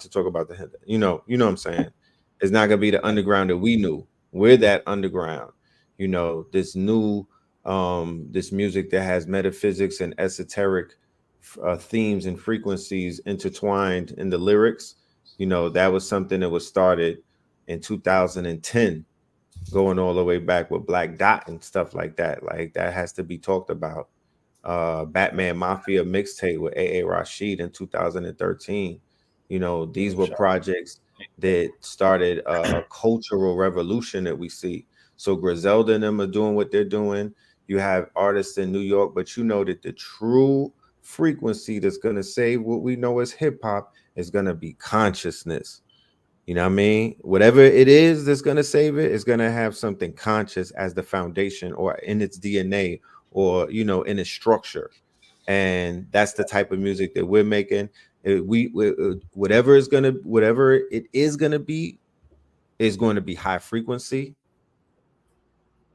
to talk about the, what I'm saying. It's not gonna be the underground that we knew. We're that underground. This new, this music that has metaphysics and esoteric themes and frequencies intertwined in the lyrics. That was something that was started in 2010, going all the way back with Black Dot and stuff like that. Like that has to be talked about. Batman Mafia mixtape with A.A. Rashid in 2013. These were projects that started a cultural revolution that we see. So Griselda and them are doing what they're doing. You have artists in New York, but that the true frequency that's going to save what we know as hip hop is going to be consciousness. You know what I mean? Whatever it is that's going to save it is going to have something conscious as the foundation or in its DNA or, in its structure. And that's the type of music that we're making. Whatever it is going to be is going to be high frequency.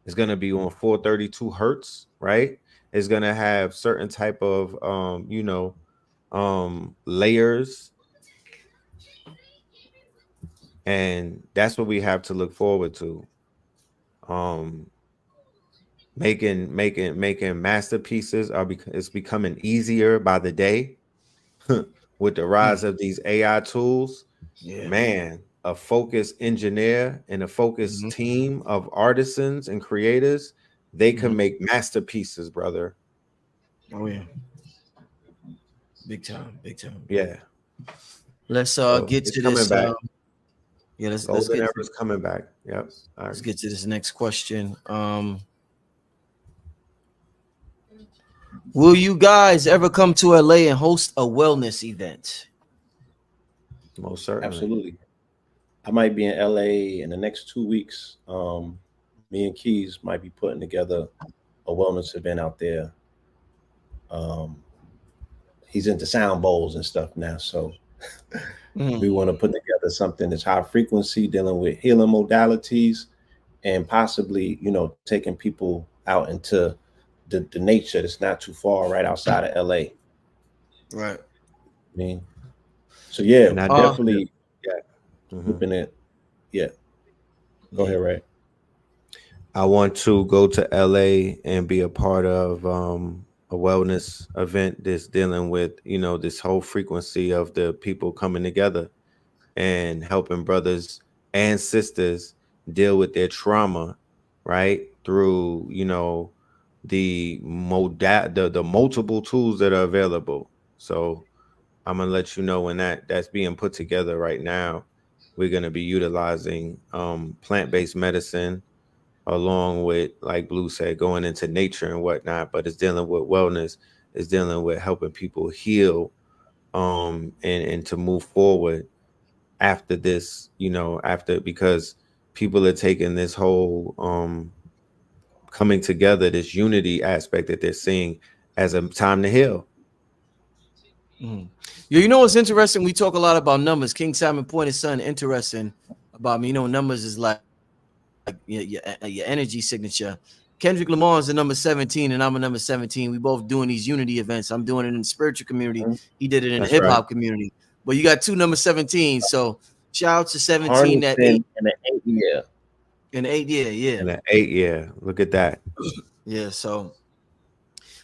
It's going to be on 432 hertz, right? It's going to have certain type of, layers. And that's what we have to look forward to. Making masterpieces it's becoming easier by the day with the rise of these AI tools. Yeah. Man, a focused engineer and a focused team of artisans and creators, they can make masterpieces, brother. Oh yeah. Big time. Yeah. Let's get to this. Yeah, let's get to Era's coming back. Yep. Let's get to this next question. Will you guys ever come to LA and host a wellness event? Most certainly. Absolutely. I might be in LA in the next 2 weeks. Me and Keys might be putting together a wellness event out there. He's into sound bowls and stuff now, so we want to put together something that's high frequency, dealing with healing modalities, and possibly, taking people out into the nature that's not too far, right outside of LA. Right. I mean, so yeah, definitely. Yeah. Go ahead, Ray. I want to go to LA and be a part of a wellness event that's dealing with, this whole frequency of the people coming together and helping brothers and sisters deal with their trauma, right? Through, the multiple tools that are available. So I'm gonna let you know when that's being put together right now. We're gonna be utilizing plant-based medicine along with, like Blue said, going into nature and whatnot, but it's dealing with wellness, it's dealing with helping people heal and to move forward after this, because people are taking this whole coming together, this unity aspect that they're seeing as a time to heal. Yeah, what's interesting? We talk a lot about numbers. King Simon pointed something interesting about me. Numbers is like your energy signature. Kendrick Lamar is the number 17, and I'm a number 17. We both doing these unity events. I'm doing it in the spiritual community. He did it in the hip hop community. But you got two number 17. So shout out to 17 that 8 and the 8 year. In the 8 year, yeah. In the 8 year. Look at that. Yeah, so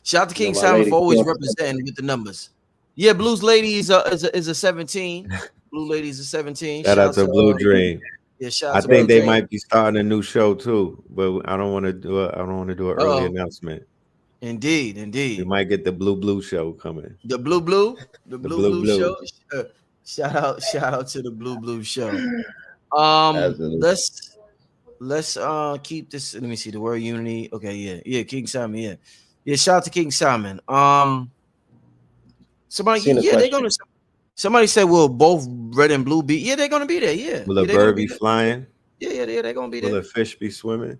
shout out to King Simon for always representing with the numbers. Yeah, Blues Lady is a 17. Blue Lady is a 17. Shout out to Blue Dream. Yeah, shout out I to think Blue they Dream. might be starting a new show too, but I don't want to do it. I don't want to do an early announcement. Indeed. We might get the Blue show coming. The Blue show. Shout out to the Blue show. Let's keep this. Let me see the word unity. Okay, yeah, King Simon. Yeah. Shout out to King Simon. Somebody said, will both red and blue be? Yeah, they're gonna be there. Yeah. Will a bird be flying? Yeah, they're gonna be there. Will a fish be swimming?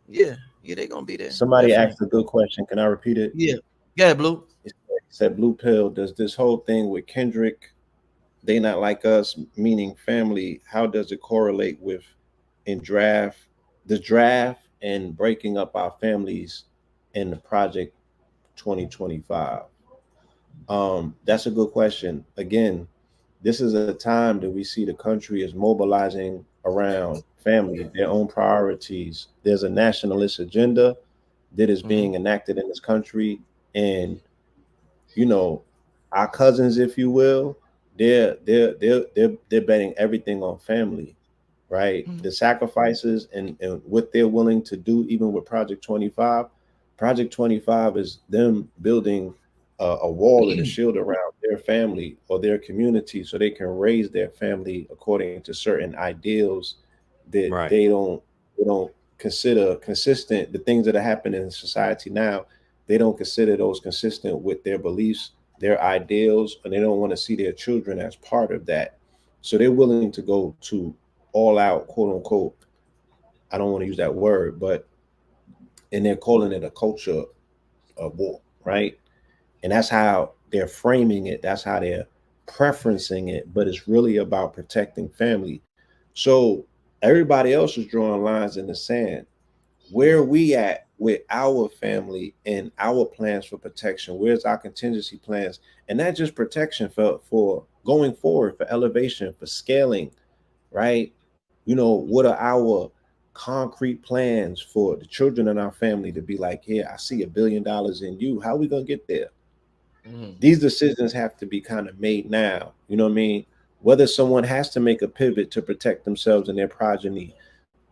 Yeah, they're gonna be there. Somebody asked a good question. Can I repeat it? Yeah, Blue. It said, Blue Pill, does this whole thing with Kendrick, they not like us, meaning family, how does it correlate with the draft and breaking up our families in the project 2025? That's a good question. Again, this is a time that we see the country is mobilizing around family, their own priorities. There's a nationalist agenda that is being enacted in this country, and you know, our cousins, if you will, they're betting everything on family, right? The sacrifices and what they're willing to do, even with Project 25. Project 25 is them building a wall and a shield around their family or their community so they can raise their family according to certain ideals that Right. they don't consider consistent. The things that are happening in society now, they don't consider those consistent with their beliefs, their ideals, and they don't want to see their children as part of that. So they're willing to go to all out, quote unquote. I don't want to use that word, but and they're calling it a culture of war, right? And that's how they're framing it. That's how they're preferencing it. But it's really about protecting family. So everybody else is drawing lines in the sand. Where are we at with our family and our plans for protection? Where's our contingency plans? And not just protection for going forward, for elevation, for scaling, right? What are our concrete plans for the children in our family to be like, yeah, I see $1 billion in you. How are we gonna get there? These decisions have to be kind of made now. You know what I mean? Whether someone has to make a pivot to protect themselves and their progeny,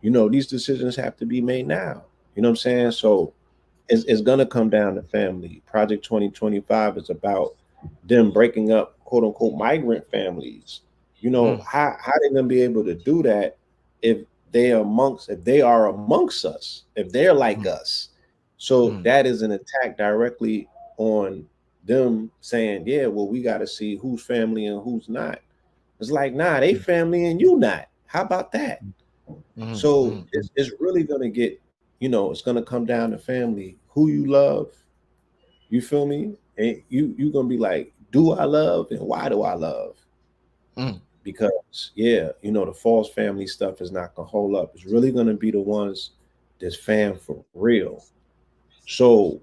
these decisions have to be made now. You know what I'm saying? So it's going to come down to family. Project 2025 is about them breaking up, quote unquote, migrant families. How they going to be able to do that if if they are amongst us, if they're like us. So that is an attack directly on them saying, yeah, well, we got to see who's family and who's not. It's like, nah, they family and you not. How about that? So it's really going to get, it's going to come down to family, who you love. You feel me? And you're going to be like, do I love and why do I love? Because, yeah, the false family stuff is not going to hold up. It's really going to be the ones that's fam for real. So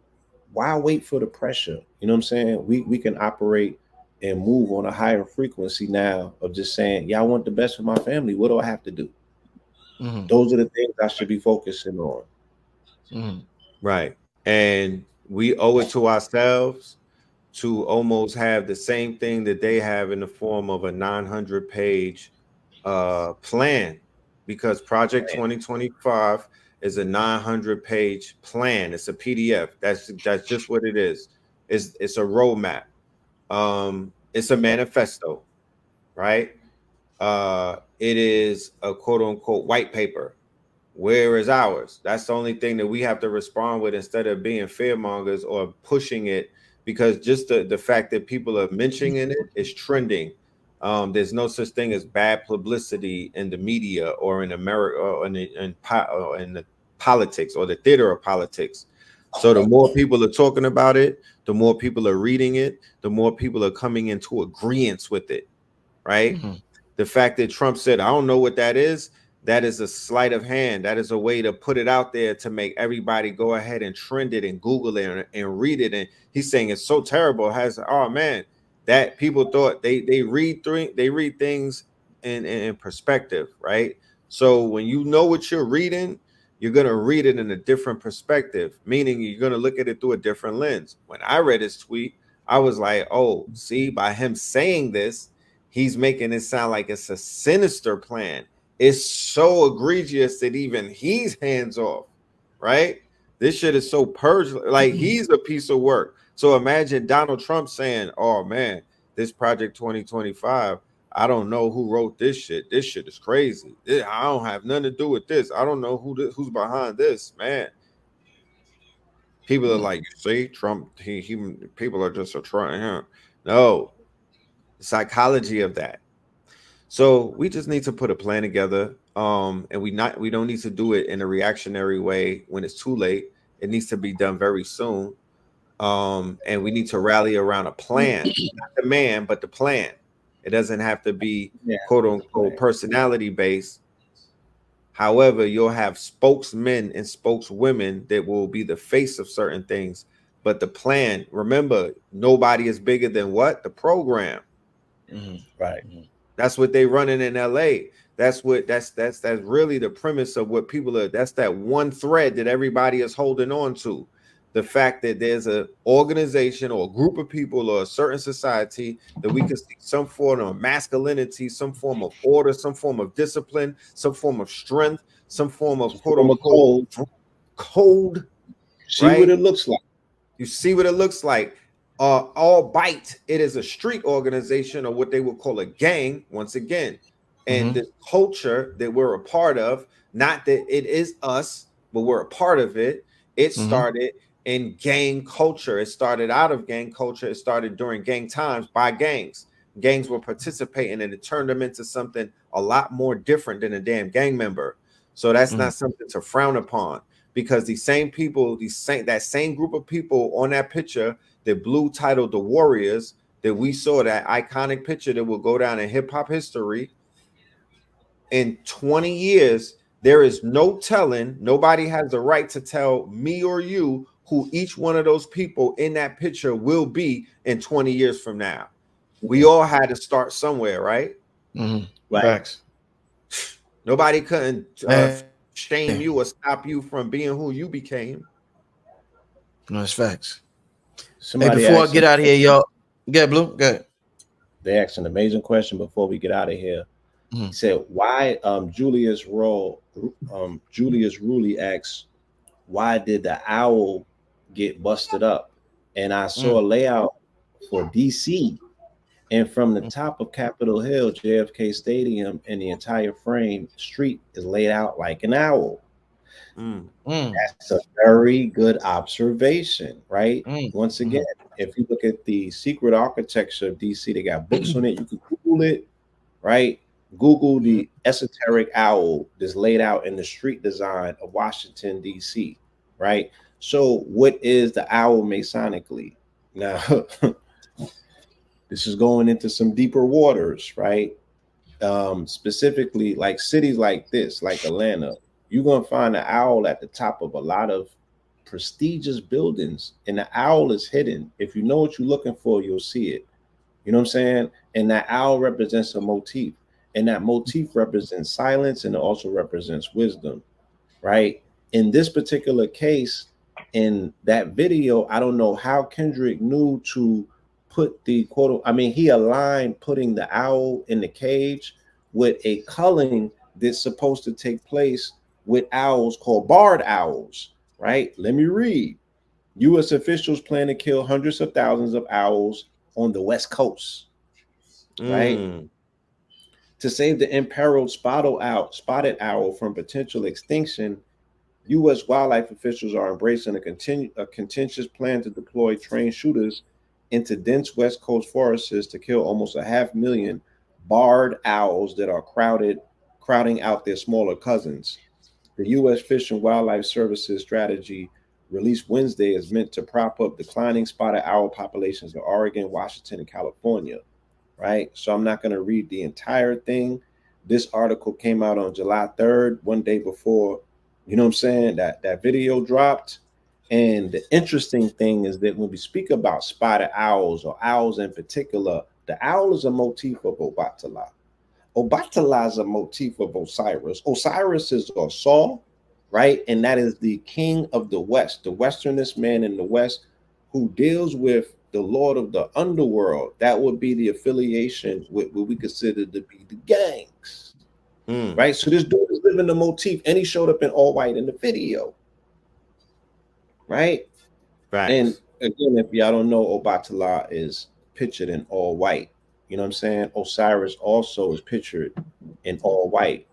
why wait for the pressure? You know what I'm saying? We can operate and move on a higher frequency now of just saying, yeah, I want the best for my family. What do I have to do? Those are the things I should be focusing on. Right. And we owe it to ourselves to almost have the same thing that they have in the form of a 900-page plan, because Project 2025 is a 900-page plan. It's a PDF. That's just what it is. It's a roadmap. It's a manifesto, right? It is a quote unquote white paper. Where is ours? That's the only thing that we have to respond with instead of being fearmongers or pushing it, because just the fact that people are mentioning it is trending. There's no such thing as bad publicity in the media or in America or in the politics or the theater of politics. So the more people are talking about it, the more people are reading it, the more people are coming into agreement with it, right? The fact that Trump said, I don't know what that is a sleight of hand. That is a way to put it out there to make everybody go ahead and trend it and Google it and read it. And he's saying it's so terrible. Oh man, that people thought they read things in perspective, right? So when you know what you're reading, you're gonna read it in a different perspective, meaning you're gonna look at it through a different lens. When I read his tweet, I was like, oh, see, by him saying this, he's making it sound like it's a sinister plan. It's so egregious that even he's hands off, right? This shit is so purged, like he's a piece of work. So imagine Donald Trump saying, oh man, this Project 2025, I don't know who wrote this shit. This shit is crazy. I don't have nothing to do with this. I don't know who's behind this, man. People are like, you see, Trump, people are just trying him. No, the psychology of that. So we just need to put a plan together. And we don't need to do it in a reactionary way when it's too late. It needs to be done very soon. And we need to rally around a plan, not the man, but the plan. It doesn't have to be quote unquote personality based. However, you'll have spokesmen and spokeswomen that will be the face of certain things. But the plan, remember, nobody is bigger than what? The program. Right. That's what they running in LA. That's really the premise of what people are. That's that one thread that everybody is holding on to. The fact that there's a organization or a group of people or a certain society that we can see some form of masculinity, some form of order, some form of discipline, some form of strength, some form of quote unquote code. See what it looks like. You see what it looks like. Albeit it is a street organization or what they would call a gang, once again. And the culture that we're a part of, not that it is us, but we're a part of it. It started in gang culture. It started out of gang culture. It started during gang times by gangs. Gangs were participating and it turned them into something a lot more different than a damn gang member. So that's not something to frown upon, because these same people, that same group of people on that picture that Blue titled the Warriors, that we saw, that iconic picture that will go down in hip hop history. In 20 years, there is no telling, nobody has the right to tell me or you who each one of those people in that picture will be in 20 years from now. We all had to start somewhere, right? Facts. Nobody couldn't shame you or stop you from being who you became. No, it's facts. Somebody before I get out of here, y'all. Get Blue. Good. They asked an amazing question before we get out of here. He said, "Why?" Julius Ruley asks, "Why did the owl get busted up?" And I saw a layout for DC, and from the top of Capitol Hill, JFK Stadium, and the entire frame street is laid out like an owl. That's a very good observation, right? Once again, if you look at the secret architecture of DC, they got books on it. You can Google it, right? Google the esoteric owl that's laid out in the street design of Washington, D.C., right? So what is the owl masonically? Now, this is going into some deeper waters, right? Specifically, like cities like this, like Atlanta, you're going to find an owl at the top of a lot of prestigious buildings, and the owl is hidden. If you know what you're looking for, you'll see it. You know what I'm saying? And that owl represents a motif. And that motif represents silence, and it also represents wisdom, right? In this particular case, in that video, I don't know how Kendrick knew to put the quote, I mean, he aligned putting the owl in the cage with a culling that's supposed to take place with owls called barred owls, right? Let me read. U.S. officials plan to kill hundreds of thousands of owls on the West Coast, right? To save the imperiled spotted owl from potential extinction, U.S. wildlife officials are embracing a contentious plan to deploy trained shooters into dense West Coast forests to kill almost 500,000 barred owls that are crowding out their smaller cousins. The U.S. Fish and Wildlife Services strategy released Wednesday is meant to prop up declining spotted owl populations in Oregon, Washington, and California. Right. So I'm not going to read the entire thing. This article came out on July 3rd, one day before, you know what I'm saying, that video dropped. And the interesting thing is that when we speak about spotted owls or owls in particular, the owl is a motif of Obatala. Obatala is a motif of Osiris. Osiris is Osar, right? And that is the king of the West, the westernest man in the West who deals with the Lord of the underworld. That would be the affiliation with what we consider to be the gangs, right? So this dude is living the motif, and he showed up in all white in the video, right? And again, if y'all don't know, Obatala is pictured in all white. You know what I'm saying? Osiris also is pictured in all white.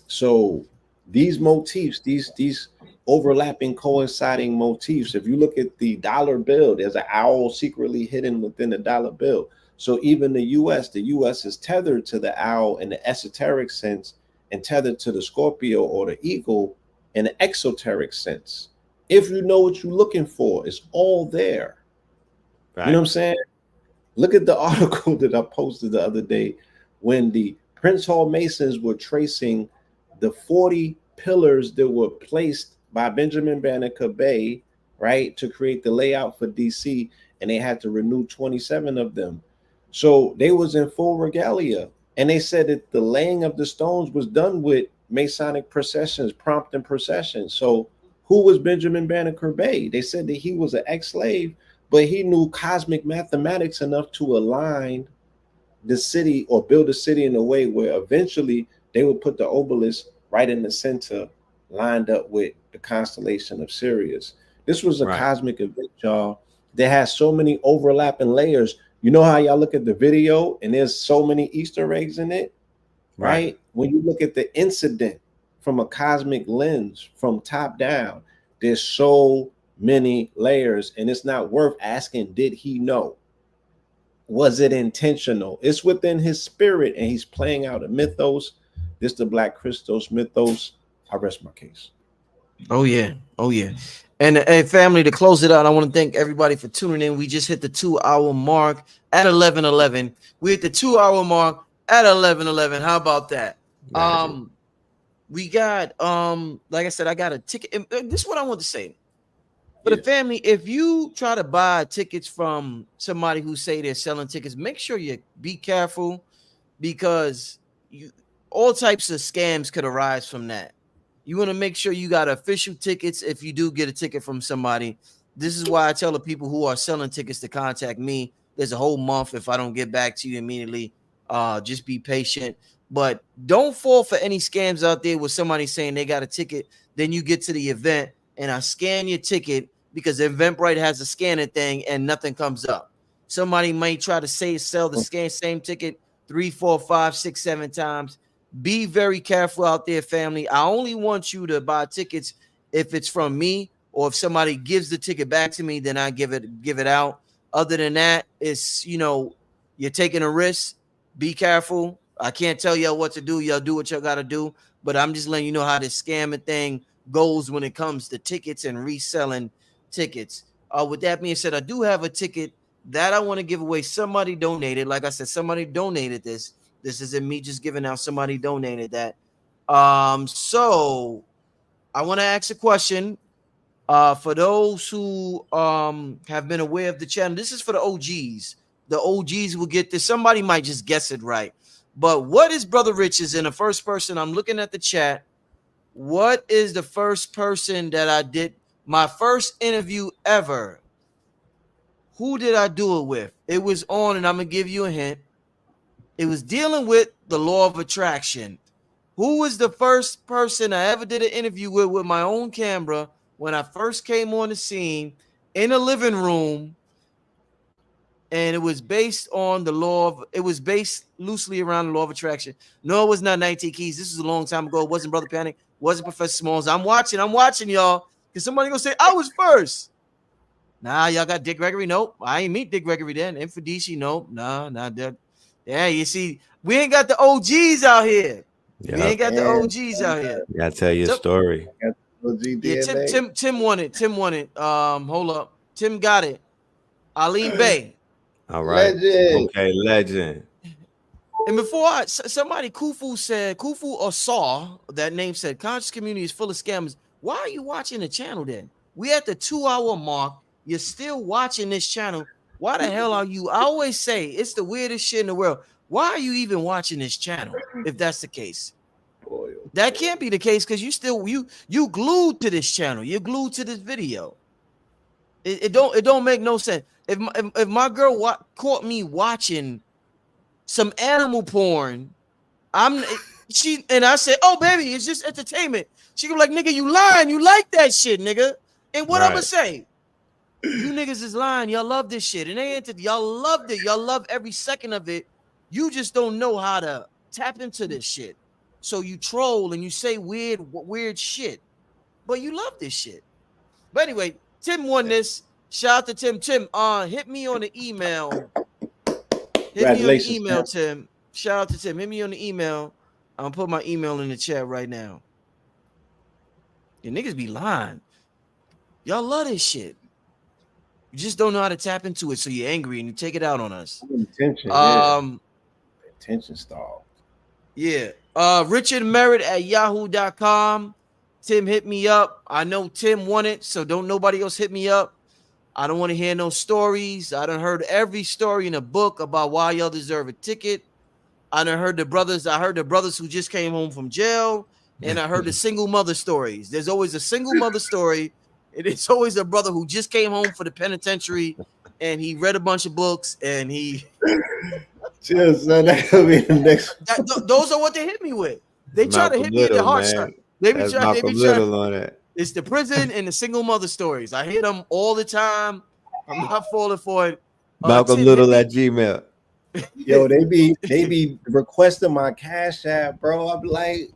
So these motifs, these overlapping, coinciding motifs. If you look at the dollar bill, there's an owl secretly hidden within the dollar bill. So even the U.S. is tethered to the owl in the esoteric sense and tethered to the Scorpio or the eagle in the exoteric sense. If you know what you're looking for, it's all there. You know what I'm saying? Look at the article that I posted the other day when the Prince Hall Masons were tracing the 40 pillars that were placed by Benjamin Banneker Bay, right, to create the layout for DC, and they had to renew 27 of them. So they was in full regalia, and they said that the laying of the stones was done with Masonic processions, prompting processions. So who was Benjamin Banneker Bay? They said that he was an ex-slave, but he knew cosmic mathematics enough to align the city or build a city in a way where eventually they would put the obelisk right in the center, lined up with the constellation of Sirius. This was a cosmic event, y'all. That has so many overlapping layers. You know how y'all look at the video and there's so many Easter eggs in it, right? When you look at the incident from a cosmic lens, from top down, there's so many layers, and it's not worth asking, did he know? Was it intentional? It's within his spirit, and he's playing out a mythos. This the Black Christos mythos. I rest my case. Oh yeah, oh yeah. And family, to close it out, I want to thank everybody for tuning in. We just hit the 2-hour mark at 11:11. We hit the 2-hour mark at 11:11. How about that? Magic. We got like I said, I got a ticket. This is what I want to say. For the family, if you try to buy tickets from somebody who say they're selling tickets, make sure you be careful, because all types of scams could arise from that. You want to make sure you got official tickets if you do get a ticket from somebody. This is why I tell the people who are selling tickets to contact me. There's a whole month. If I don't get back to you immediately, just be patient. But don't fall for any scams out there with somebody saying they got a ticket. Then you get to the event and I scan your ticket, because Eventbrite has a scanning thing and nothing comes up. Somebody might try to sell the same ticket 3, 4, 5, 6, 7 times. Be very careful out there, family. I only want you to buy tickets if it's from me, or if somebody gives the ticket back to me, then I give it out. Other than that, it's, you're taking a risk. Be careful. I can't tell y'all what to do. Y'all do what y'all got to do. But I'm just letting you know how this scamming thing goes when it comes to tickets and reselling tickets. With that being said, I do have a ticket that I want to give away. Somebody donated. Like I said, somebody donated this. This isn't me just giving out. Somebody donated that. So I want to ask a question. For those who have been aware of the channel, this is for the OGs. The OGs will get this. Somebody might just guess it right. But what is Brother Rich's in the first person? I'm looking at the chat. What is the first person that I did? My first interview ever. Who did I do it with? It was on, and I'm going to give you a hint. It was dealing with the law of attraction. Who was the first person I ever did an interview with my own camera when I first came on the scene in a living room? And it was based on the law of, it was based loosely around the law of attraction. No, it was not 19 Keys. This was a long time ago. It wasn't Brother Panic. It wasn't Professor Smalls. I'm watching y'all. Because somebody gonna say I was first. Nah, y'all got Dick Gregory. Nope. I ain't meet Dick Gregory then. Infodici. Nope. Nah, not that. Yeah, you see, we ain't got the OGs out here. Yep. We ain't got the OGs out here. Yeah, tell your story. Yeah, Tim won it. Tim won it. Hold up. Tim got it. Aline Bay. All right. Legend. Okay, legend. And before somebody, Kufu or saw that name said, conscious community is full of scammers. Why are you watching the channel then? We at the 2-hour mark. You're still watching this channel. Why the hell are you? I always say it's the weirdest shit in the world. Why are you even watching this channel? If that's the case, that can't be the case, because you glued to this channel. You're glued to this video. It don't make no sense. If my girl caught me watching some animal porn, and I said, "Oh baby, it's just entertainment." She gonna be like, "Nigga, you lying. You like that shit, nigga." And what I'm gonna say? You niggas is lying. Y'all love this shit. And y'all loved it. Y'all love every second of it. You just don't know how to tap into this shit. So you troll and you say weird shit. But you love this shit. But anyway, Tim won this. Shout out to Tim. Tim, hit me on the email. Hit me on the email, Tim. Shout out to Tim. Hit me on the email. I'm gonna put my email in the chat right now. Your niggas be lying. Y'all love this shit. You just don't know how to tap into it, so you're angry and you take it out on us. Attention stall. Yeah. Richard Merritt at yahoo.com. Tim hit me up. I know Tim won it, so don't nobody else hit me up. I don't want to hear no stories. I done heard every story in a book about why y'all deserve a ticket. I done heard the brothers. I heard the brothers who just came home from jail, and I heard the single mother stories. There's always a single mother story. It's always a brother who just came home for the penitentiary, and he read a bunch of books, and he. Cheers, son. That could be the next. Those are what they hit me with. They try to Malcolm hit me at the Little, heart man. shot. They be That's trying. They Malcolm be trying. Little on it. It's the prison and the single mother stories. I hear them all the time. I'm not falling for it. Malcolm Tim, Little at Gmail. Yo, they be requesting my Cash App, bro. I'm like,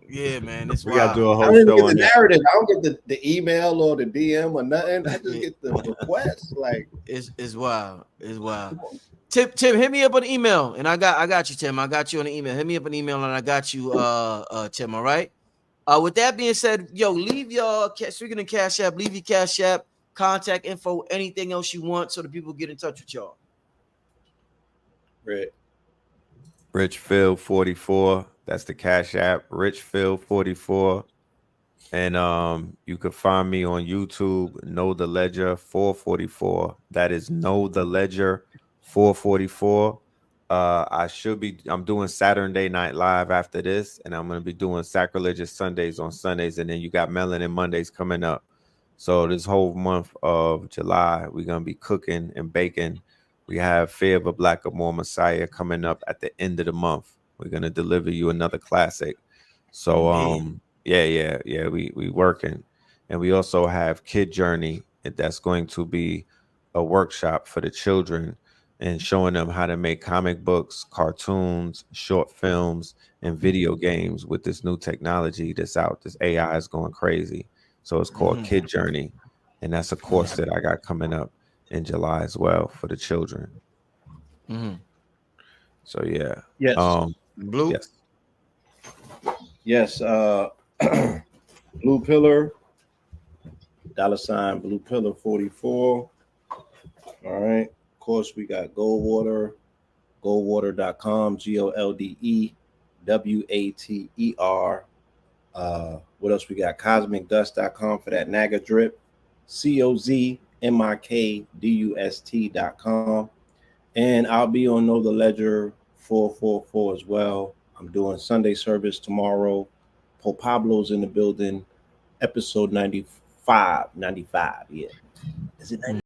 yeah, man, it's We got to do a I whole don't even show get on the that. narrative. I don't get the email or the DM or nothing. I just get the request. Like, it's wild. It's wild. Tim, hit me up on email, and I got you, Tim. I got you on the email. Hit me up an email, and I got you, Tim. All right. With that being said, yo, leave your speaking of Cash App, leave your Cash App, contact info, anything else you want, so the people get in touch with y'all. right. Rich Phil 44. That's the Cash App. Rich Phil 44. And you can find me on YouTube, Know the Ledger 444. That is Know the Ledger 444. I'm doing Saturday Night Live after this, and I'm gonna be doing Sacrilegious Sundays on Sundays, and then you got Melanin Mondays coming up. So this whole month of July, we're gonna be cooking and baking. We have Fear of a Black Amor Messiah coming up at the end of the month. We're gonna deliver you another classic. So yeah, we working. And we also have Kid Journey, that's going to be a workshop for the children and showing them how to make comic books, cartoons, short films, and video games with this new technology that's out. This AI is going crazy. So it's called Kid Journey. And that's a course that I got coming up in July as well for the children. So yeah. Yes. Blue. Yes. Blue Pillar. $ Blue Pillar 44. All right. Of course, we got Goldwater, goldwater.com, GOLDEWATER. What else we got? CosmicDust.com for that Naga drip. COZMIKDUST.com. And I'll be on Know the Ledger 444 as well. I'm doing Sunday service tomorrow. Pope Pablo's in the building. Episode 95. Yeah. Is it 95?